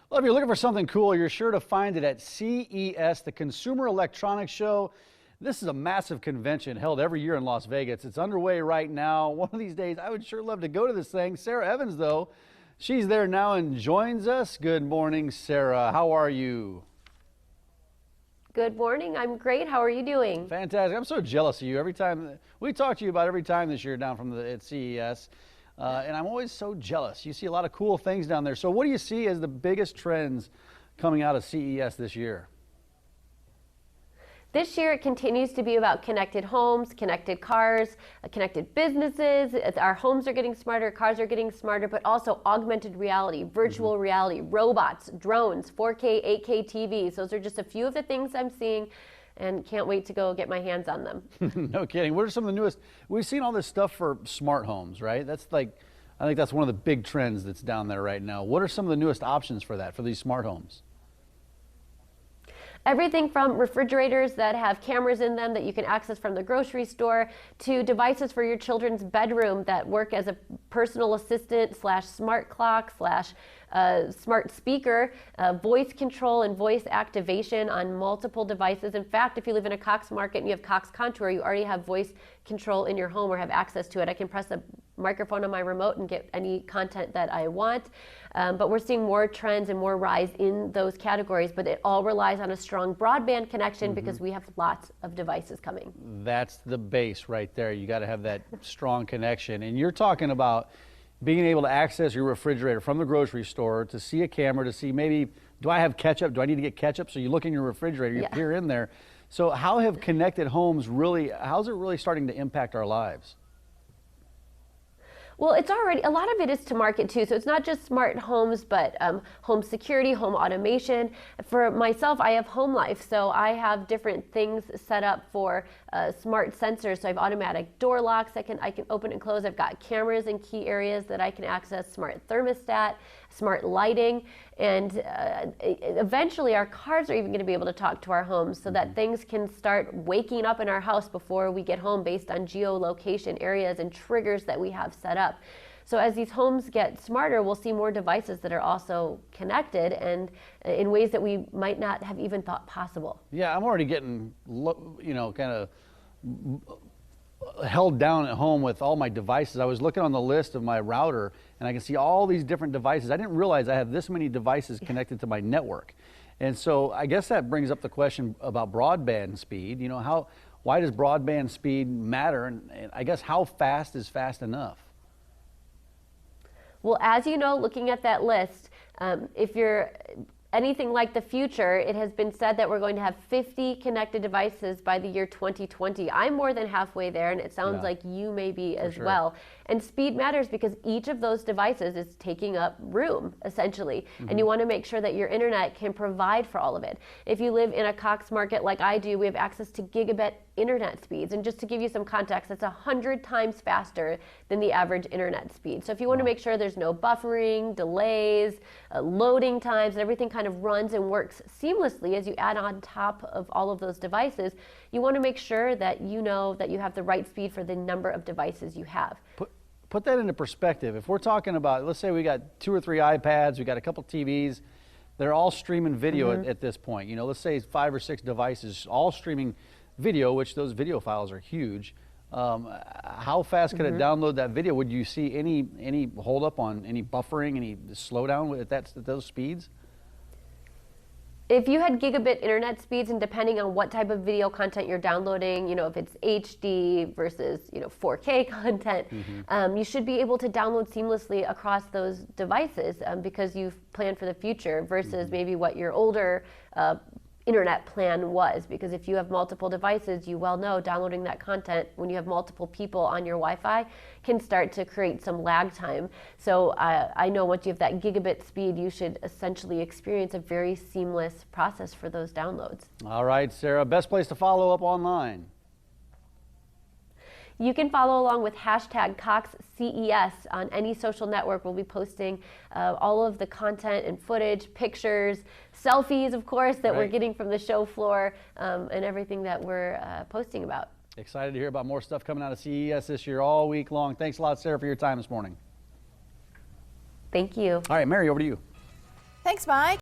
Well, if you're looking for something cool, you're sure to find it at CES, the Consumer Electronics Show. This is a massive convention held every year in Las Vegas. It's underway right now. One of these days, I would sure love to go to this thing. Sarah Evans, though, she's there now and joins us. Good morning, Sarah. How are you? Good morning. I'm great. How are you doing? Fantastic. I'm so jealous of you. Every time we talk to you about every time this year down from at CES. And I'm always so jealous. You see a lot of cool things down there. So what do you see as the biggest trends coming out of CES this year? This year it continues to be about connected homes, connected cars, connected businesses. Our homes are getting smarter, cars are getting smarter, but also augmented reality, virtual reality, robots, drones, 4K, 8K TVs. Those are just a few of the things I'm seeing, and can't wait to go get my hands on them. No kidding. What are some of the newest? We've seen all this stuff for smart homes, right? That's like, I think that's one of the big trends that's down there right now. What are some of the newest options for that, for these smart homes? Everything from refrigerators that have cameras in them that you can access from the grocery store, to devices for your children's bedroom that work as a personal assistant / smart clock / smart speaker, voice control and voice activation on multiple devices. In fact, if you live in a Cox market and you have Cox Contour, you already have voice control in your home or have access to it. I can press a microphone on my remote and get any content that I want. But we're seeing more trends and more rise in those categories, but it all relies on a strong broadband connection because we have lots of devices coming. That's the base right there. You got to have that strong connection. And you're talking about being able to access your refrigerator from the grocery store, to see a camera, to see maybe, do I have ketchup? Do I need to get ketchup? So you look in your refrigerator, you peer in there. So how have connected homes really, how's it really starting to impact our lives? Well, it's already, a lot of it is to market too. So it's not just smart homes, but home security, home automation. For myself, I have home life. So I have different things set up for smart sensors. So I have automatic door locks I can open and close. I've got cameras in key areas that I can access, smart thermostat, smart lighting. And eventually our cars are even going to be able to talk to our homes so that things can start waking up in our house before we get home based on geolocation areas and triggers that we have set up. So as these homes get smarter, we'll see more devices that are also connected and in ways that we might not have even thought possible. Yeah, I'm already getting, kind of held down at home with all my devices. I was looking on the list of my router and I can see all these different devices. I didn't realize I have this many devices connected to my network. And so I guess that brings up the question about broadband speed. Why does broadband speed matter? And I guess how fast is fast enough? Well, as you know, looking at that list, if you're anything like the future, it has been said that we're going to have 50 connected devices by the year 2020. I'm more than halfway there, and it sounds like you may be as well. And speed matters because each of those devices is taking up room, essentially. And you want to make sure that your internet can provide for all of it. If you live in a Cox market like I do, we have access to gigabit internet speeds. And just to give you some context, that's 100 times faster than the average internet speed. So if you want to make sure there's no buffering, delays, loading times, and everything kind of runs and works seamlessly as you add on top of all of those devices, you want to make sure that you know that you have the right speed for the number of devices you have. Put that into perspective. If we're talking about, let's say we got 2 or 3 iPads, we got a couple TVs, they're all streaming video at this point. Let's say 5 or 6 devices, all streaming video, which those video files are huge. How fast could it download that video? Would you see any hold up on any buffering, any slowdown at those speeds? If you had gigabit internet speeds, and depending on what type of video content you're downloading, if it's HD versus 4K content, you should be able to download seamlessly across those devices because you've planned for the future versus maybe what your older internet plan was. Because if you have multiple devices, you well know downloading that content when you have multiple people on your Wi-Fi can start to create some lag time. So I know once you have that gigabit speed, you should essentially experience a very seamless process for those downloads. All right, Sarah, best place to follow up online? You can follow along with hashtag CoxCES on any social network. We'll be posting all of the content and footage, pictures, selfies, of course, that we're getting from the show floor and everything that we're posting about. Excited to hear about more stuff coming out of CES this year all week long. Thanks a lot, Sarah, for your time this morning. Thank you. All right, Mary, over to you. Thanks, Mike.